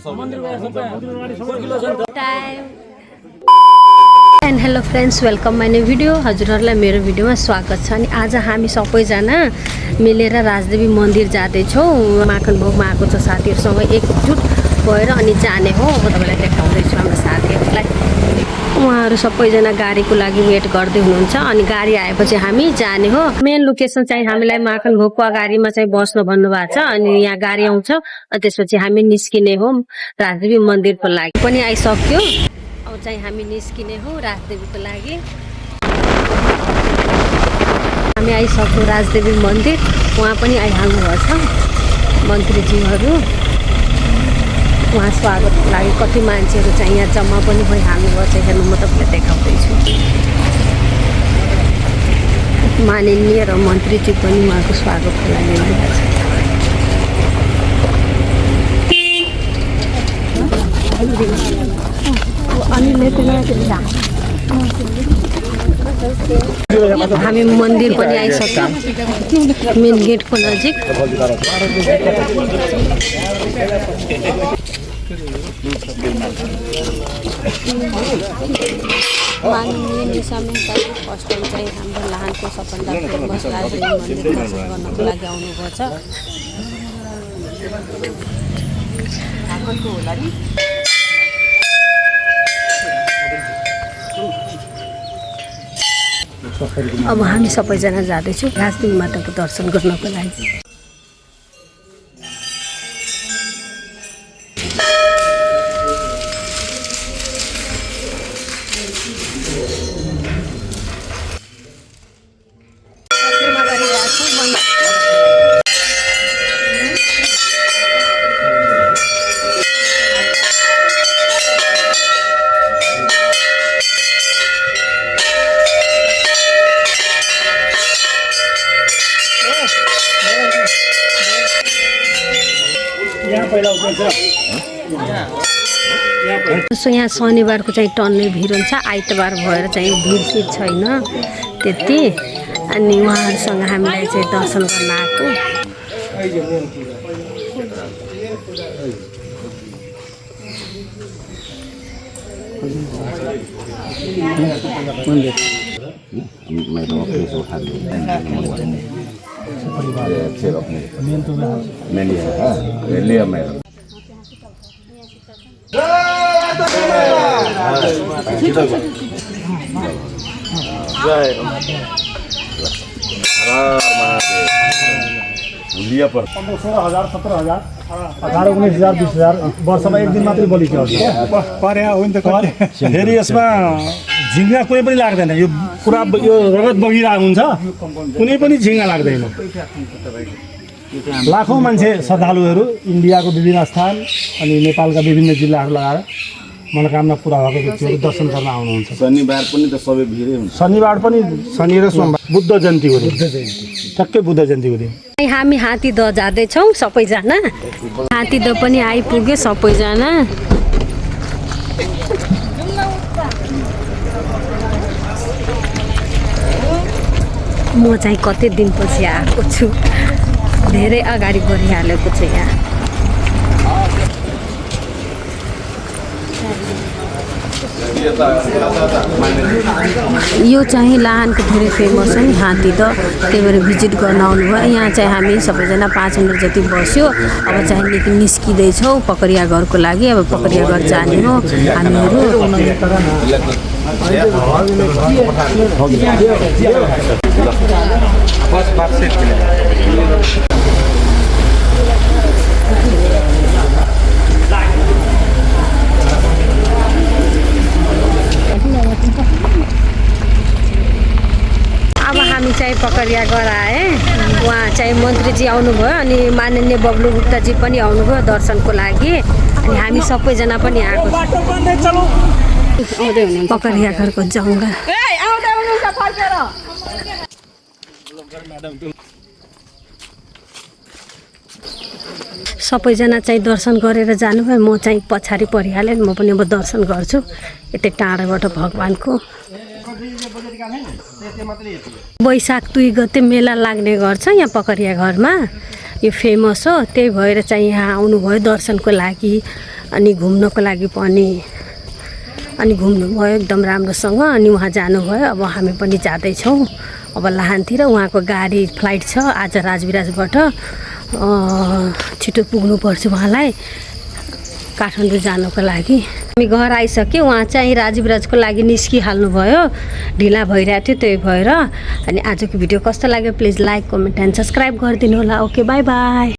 And hello friends, welcome my new video. हजुरहरूलाई मेरो भिडियोमा स्वागत छ। अनि आज हामी सबैजना मिलेर राजदेवी मन्दिर जाँदैछौँ। माखन भोगमा आएको छ साथीहरूसँग एकजुट भएर अनि जाने हो। म तपाईँलाई देखाउँदैछु हाम्रो साथीहरूलाई। उहाँहरू सबैजना गाडीको लागि वेट गर्दै हुनुहुन्छ। अनि गाडी आएपछि हामी जाने हो। मेन लोकेसन चाहिँ हामीलाई माखन भोगको अगाडिमा चाहिँ बस्नु भन्नुभएको छ। अनि यहाँ गाडी आउँछ अनि त्यसपछि हामी निस्किने हो राजदेवी मन्दिरको लागि। पनि आइसक्यो, अब चाहिँ हामी निस्किने हो राजदेवीको लागि। हामी आइसक्यो राजदेवी मन्दिर। उहाँ पनि आइहाल्नु भएको छ मन्त्रीज्यूहरू। उहाँ स्वागतको लागि कति मान्छेहरू चाहिँ यहाँ जम्मा पनि भइहाल्नु भएको छ। हेर्नु, म तपाईँलाई देखाउँदैछु। माननीय र मन्त्रीज्यू पनि उहाँको स्वागतको लागि आउनुभएको छ। हामी मन्दिर पनि आइसक्यौँ, मेन गेटको नजिक। माननीय निशा मेहताजी फर्स्ट टाइम चाहिँ हाम्रो लाहानको सबभन्दा फेमस राजदेवी मन्दिर दर्शन गर्नको लागि आउनुभएको छ। अब हामी सबैजना जाँदैछौँ राजदेवी माताको दर्शन गर्नको लागि। सो यहाँ शनिबारको चाहिँ टन्नै भिड हुन्छ, आइतबार भएर चाहिँ भिड छैन त्यति। अनि उहाँहरूसँग हामीलाई चाहिँ दर्शन गर्न आएको। पर 16,000, 17,000, 18,000, 19,000, 20,000 वर्षमा एक दिन मात्रै बलि थियो। फेरि यसमा झिङ्गा कुनै पनि लाग्दैन। यो पुरा यो रगत बगिरहेको हुन्छ, कुनै पनि झिङ्गा लाग्दैन। लाखौँ मान्छे श्रद्धालुहरू इन्डियाको विभिन्न स्थान अनि नेपालका विभिन्न जिल्लाहरू लगाएर मनोकामना पुरा भएको व्यक्तिहरू दर्शन गर्न आउनुहुन्छ। शनिबार पनि त सबै भिडै हुन्छ। शनिबार पनि, शनि र सोमबार बुद्ध जयन्ती हो। ठ्याक्कै बुद्ध जयन्तीको दिन हामी हात्ती द जाँदैछौँ सबैजना। हात्ती द पनि आइपुग्यो सबैजना। म चाहिँ कति दिनपछि आएको छु, धेरै अगाडि बढिहालेको छु यहाँ। यो चाहिँ लाहानको धेरै फेमस हो नि हात्ती द, त्यही भएर भिजिट गर्न आउनुभयो। यहाँ चाहिँ हामी सबैजना 5 मिनट जति बस्यो। अब चाहिँ निस्किँदैछौँ पकरिया घरको लागि। अब पकरिया घर जाने हो हामीहरू। अब हामी चाहिँ पकरिया घर आए। उहाँ चाहिँ मन्त्रीजी आउनुभयो अनि माननीय बब्लु गुप्ताजी पनि आउनुभयो दर्शनको लागि। अनि हामी सबैजना पनि आएको पकरिया घरको जङ्गल। सबैजना चाहिँ दर्शन गरेर जानुभयो। म चाहिँ पछाडि परिहालेँ। म पनि अब दर्शन गर्छु यतै टाढाबाट भगवानको। वैशाख 2 गते मेला लाग्ने गर्छ यहाँ पकरिया घरमा। यो फेमस हो, त्यही भएर चाहिँ यहाँ आउनुभयो दर्शनको लागि। अनि घुम्नको लागि पनि अनि घुम्नुभयो एकदम राम्रोसँग अनि उहाँ जानुभयो। अब हामी पनि जाँदैछौँ अब लाहानतिर। उहाँको गाडी फ्लाइट छ आज राजविराजबाट, छिटो पुग्नुपर्छ उहाँलाई काठमाडौँ जानको लागि। हामी घर आइसक्यो, उहाँ चाहिँ राजविराजको लागि निस्किहाल्नुभयो, ढिला भइरहेको थियो त्यही भएर। अनि आजको भिडियो कस्तो लाग्यो please like comment and subscribe गरिदिनु होला। Okay by by.